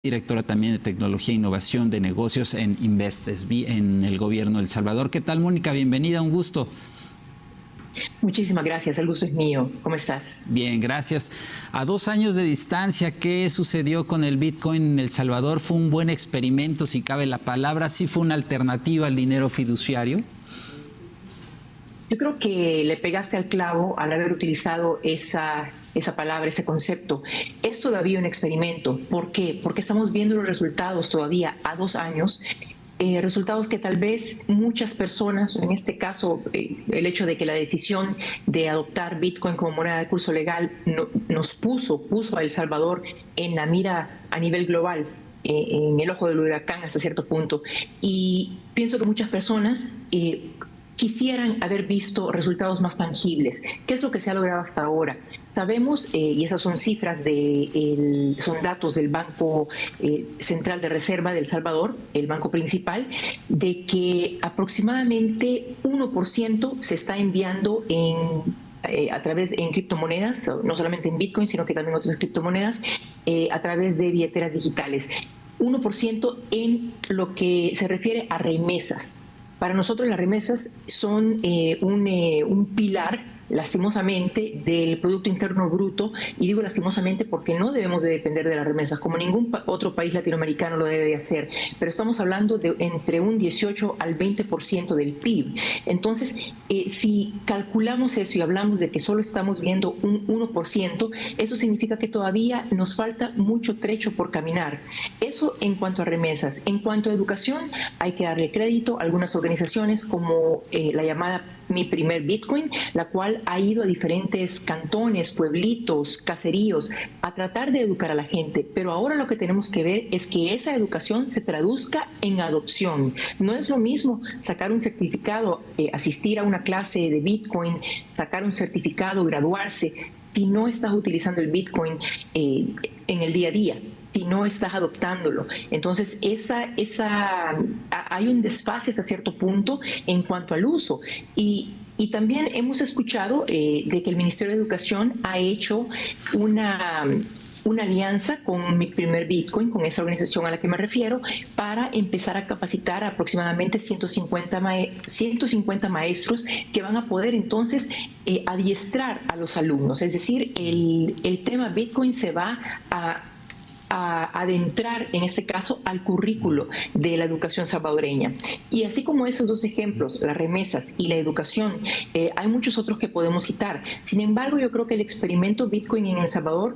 Directora también de Tecnología e Innovación de Negocios en InvestSB en el gobierno de El Salvador. ¿Qué tal, Mónica? Bienvenida, un gusto. Muchísimas gracias, el gusto es mío. ¿Cómo estás? Bien, gracias. A 2 años de distancia, ¿qué sucedió con el Bitcoin en El Salvador? ¿Fue un buen experimento, si cabe la palabra? ¿Sí fue una alternativa al dinero fiduciario? Yo creo que le pegaste al clavo al haber utilizado esa palabra, ese concepto. Es todavía un experimento. ¿Por qué? Porque estamos viendo los resultados todavía a 2 años. Resultados que tal vez muchas personas, en este caso el hecho de que la decisión de adoptar Bitcoin como moneda de curso legal nos puso a El Salvador en la mira a nivel global, en el ojo del huracán hasta cierto punto. Y pienso que muchas personas quisieran haber visto resultados más tangibles. ¿Qué es lo que se ha logrado hasta ahora? Sabemos, y esas son cifras, son datos del Banco Central de Reserva de El Salvador, el banco principal, de que aproximadamente 1% se está enviando a través en criptomonedas, no solamente en Bitcoin, sino que también otras criptomonedas, a través de billeteras digitales. 1% en lo que se refiere a remesas. Para nosotros las remesas son un pilar, lastimosamente, del Producto Interno Bruto, y digo lastimosamente porque no debemos de depender de las remesas, como ningún otro país latinoamericano lo debe de hacer, pero estamos hablando de entre un 18 al 20% del PIB. Entonces, si calculamos eso y hablamos de que solo estamos viendo un 1%, eso significa que todavía nos falta mucho trecho por caminar. Eso en cuanto a remesas. En cuanto a educación, hay que darle crédito a algunas organizaciones como la llamada Mi Primer Bitcoin, la cual ha ido a diferentes cantones, pueblitos, caseríos, a tratar de educar a la gente. Pero ahora lo que tenemos que ver es que esa educación se traduzca en adopción. No es lo mismo sacar un certificado, asistir a una clase de Bitcoin, sacar un certificado, graduarse, si no estás utilizando el Bitcoin en el día a día, si no estás adoptándolo. Entonces, hay un desfase hasta cierto punto en cuanto al uso. Y también hemos escuchado de que el Ministerio de Educación ha hecho una alianza con Mi Primer Bitcoin, con esa organización a la que me refiero, para empezar a capacitar a aproximadamente 150 maestros que van a poder entonces adiestrar a los alumnos. Es decir, el tema Bitcoin se va a adentrar, en este caso, al currículo de la educación salvadoreña. Y así como esos dos ejemplos, las remesas y la educación, hay muchos otros que podemos citar. Sin embargo, yo creo que el experimento Bitcoin en El Salvador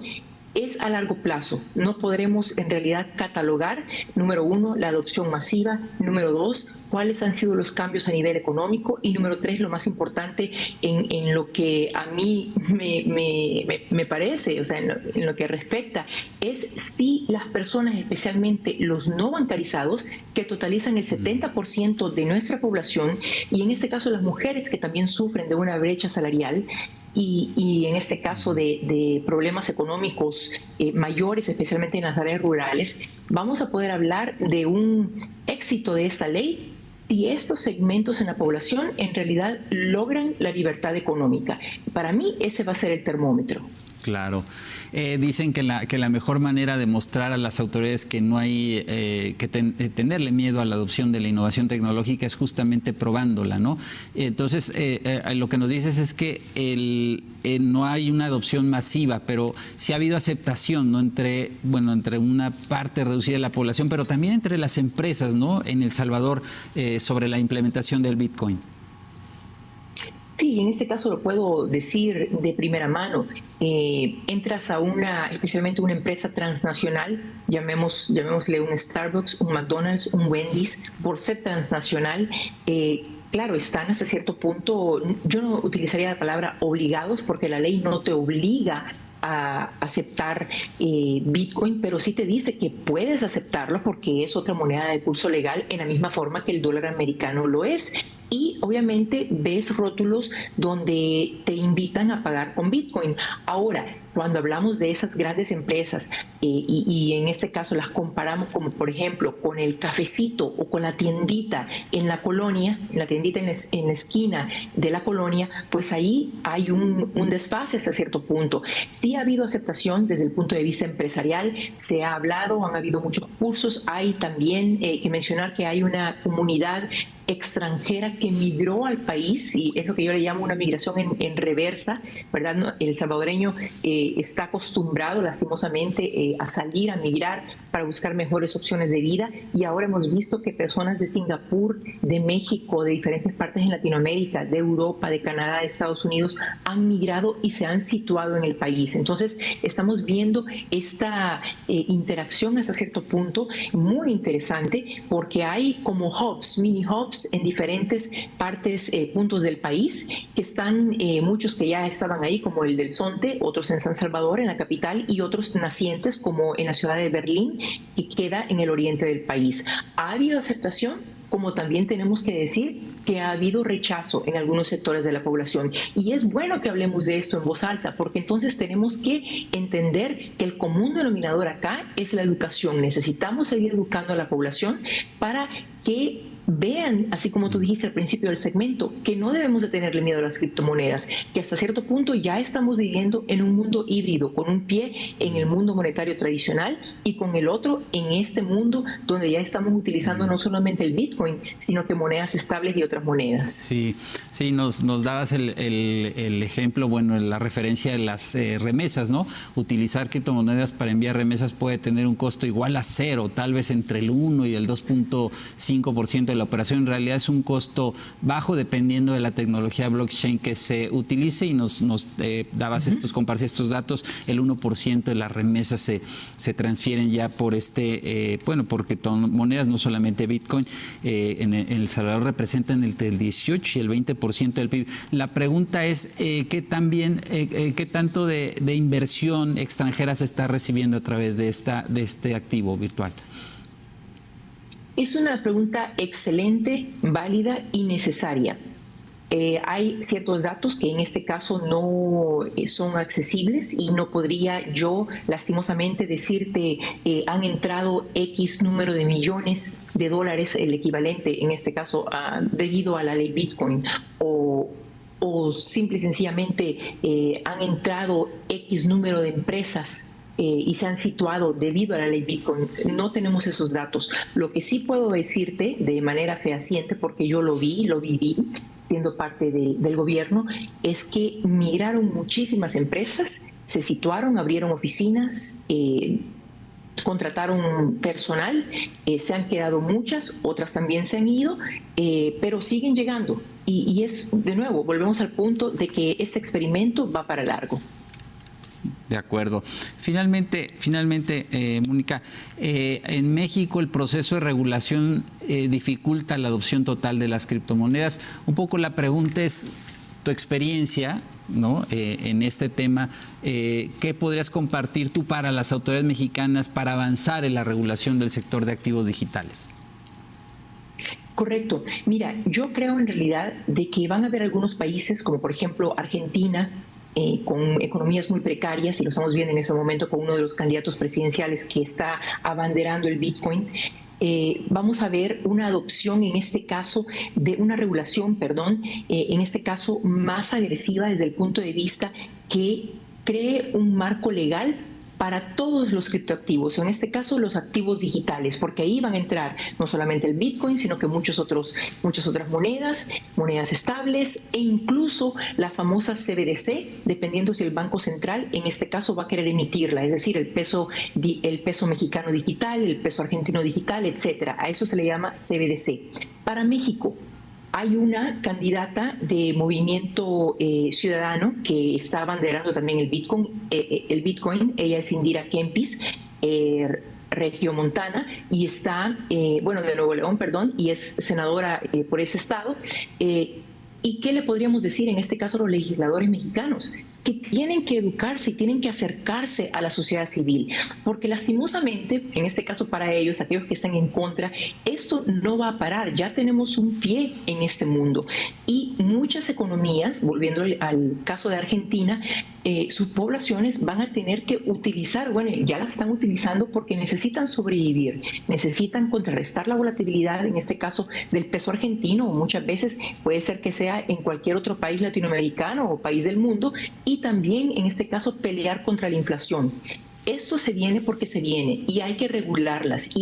es a largo plazo. No podremos en realidad catalogar, número 1, la adopción masiva, número 2, cuáles han sido los cambios a nivel económico, y número 3, lo más importante en lo que a mí me parece, o sea, en lo que respecta, es si las personas, especialmente los no bancarizados, que totalizan el 70% de nuestra población, y en este caso las mujeres que también sufren de una brecha salarial, y en este caso de problemas económicos mayores, especialmente en las áreas rurales, vamos a poder hablar de un éxito de esta ley si estos segmentos en la población en realidad logran la libertad económica. Para mí ese va a ser el termómetro. Claro. Dicen que la mejor manera de mostrar a las autoridades que no hay que tenerle miedo a la adopción de la innovación tecnológica es justamente probándola, ¿no? Entonces, lo que nos dices es que no hay una adopción masiva, pero sí ha habido aceptación, ¿no? Entre una parte reducida de la población, pero también entre las empresas, ¿no? En El Salvador, sobre la implementación del Bitcoin. Sí, en este caso lo puedo decir de primera mano. Entras a especialmente una empresa transnacional, llamémosle un Starbucks, un McDonald's, un Wendy's, por ser transnacional. Claro, están hasta cierto punto, yo no utilizaría la palabra obligados, porque la ley no te obliga a aceptar Bitcoin, pero sí te dice que puedes aceptarlo porque es otra moneda de curso legal en la misma forma que el dólar americano lo es. Y obviamente ves rótulos donde te invitan a pagar con Bitcoin. Ahora, cuando hablamos de esas grandes empresas y en este caso las comparamos como por ejemplo con el cafecito o con la tiendita en la colonia, en la tiendita en la esquina de la colonia, pues ahí hay un desfase hasta cierto punto. Sí ha habido aceptación desde el punto de vista empresarial, se ha hablado, han habido muchos cursos, hay también que mencionar que hay una comunidad extranjera que migró al país, y es lo que yo le llamo una migración en reversa, ¿verdad? ¿No? El salvadoreño está acostumbrado lastimosamente a salir, a migrar para buscar mejores opciones de vida, y ahora hemos visto que personas de Singapur, de México, de diferentes partes en Latinoamérica, de Europa, de Canadá, de Estados Unidos, han migrado y se han situado en el país. Entonces estamos viendo esta interacción hasta cierto punto muy interesante, porque hay como hubs, mini hubs en diferentes partes, puntos del país, que están muchos que ya estaban ahí, como el del Zonte, otros en San Salvador, en la capital, y otros nacientes, como en la ciudad de Berlín, que queda en el oriente del país. ¿Ha habido aceptación? Como también tenemos que decir que ha habido rechazo en algunos sectores de la población. Y es bueno que hablemos de esto en voz alta, porque entonces tenemos que entender que el común denominador acá es la educación. Necesitamos seguir educando a la población para que vean, así como tú dijiste al principio del segmento, que no debemos de tenerle miedo a las criptomonedas, que hasta cierto punto ya estamos viviendo en un mundo híbrido, con un pie en el mundo monetario tradicional y con el otro en este mundo donde ya estamos utilizando no solamente el Bitcoin, sino que monedas estables y otras monedas. Sí, sí, nos dabas el ejemplo, bueno, la referencia de las remesas, ¿no? Utilizar criptomonedas para enviar remesas puede tener un costo igual a cero, tal vez entre el 1 y el 2.5% de la operación. En realidad es un costo bajo dependiendo de la tecnología blockchain que se utilice, y nos dabas compartías estos datos. El 1% de las remesas se transfieren ya por por criptomonedas, no solamente Bitcoin. En El Salvador representan entre el 18 y el 20% del PIB. La pregunta es qué tanto de inversión extranjera se está recibiendo a través de este activo virtual. Es una pregunta excelente, válida y necesaria. Hay ciertos datos que en este caso no son accesibles y no podría yo lastimosamente decirte han entrado X número de millones de dólares, el equivalente en este caso debido a la ley Bitcoin, o simple y sencillamente han entrado X número de empresas y se han situado debido a la ley Bitcoin. No tenemos esos datos. Lo que sí puedo decirte de manera fehaciente, porque yo lo viví siendo parte del gobierno, es que migraron muchísimas empresas, se situaron, abrieron oficinas, contrataron personal, se han quedado muchas, otras también se han ido, pero siguen llegando. Y es, de nuevo, volvemos al punto de que este experimento va para largo. De acuerdo. Finalmente, Mónica, en México el proceso de regulación dificulta la adopción total de las criptomonedas. Un poco la pregunta es tu experiencia, ¿no? En este tema. ¿Qué podrías compartir tú para las autoridades mexicanas para avanzar en la regulación del sector de activos digitales? Correcto. Mira, yo creo en realidad de que van a haber algunos países, como por ejemplo Argentina, con economías muy precarias, y lo estamos viendo en ese momento con uno de los candidatos presidenciales que está abanderando el Bitcoin. Vamos a ver una adopción en este caso de una regulación, en este caso más agresiva desde el punto de vista que cree un marco legal para todos los criptoactivos, en este caso los activos digitales, porque ahí van a entrar no solamente el Bitcoin, sino que muchas otras monedas estables, e incluso la famosa CBDC, dependiendo si el Banco Central en este caso va a querer emitirla, es decir, el peso mexicano digital, el peso argentino digital, etcétera. A eso se le llama CBDC. Para México hay una candidata de Movimiento Ciudadano que está abanderando también el Bitcoin. Ella es Indira Kempis, regiomontana, y está, de Nuevo León, y es senadora por ese estado. ¿Y qué le podríamos decir en este caso a los legisladores mexicanos? que tienen que educarse y tienen que acercarse a la sociedad civil, porque lastimosamente, en este caso para ellos, aquellos que están en contra, esto no va a parar, ya tenemos un pie en este mundo y muchas economías, volviendo al caso de Argentina, sus poblaciones van a tener que utilizar, bueno, ya las están utilizando porque necesitan sobrevivir, necesitan contrarrestar la volatilidad, en este caso del peso argentino, o muchas veces puede ser que sea en cualquier otro país latinoamericano o país del mundo, y también en este caso pelear contra la inflación. Esto se viene porque se viene y hay que regularlas.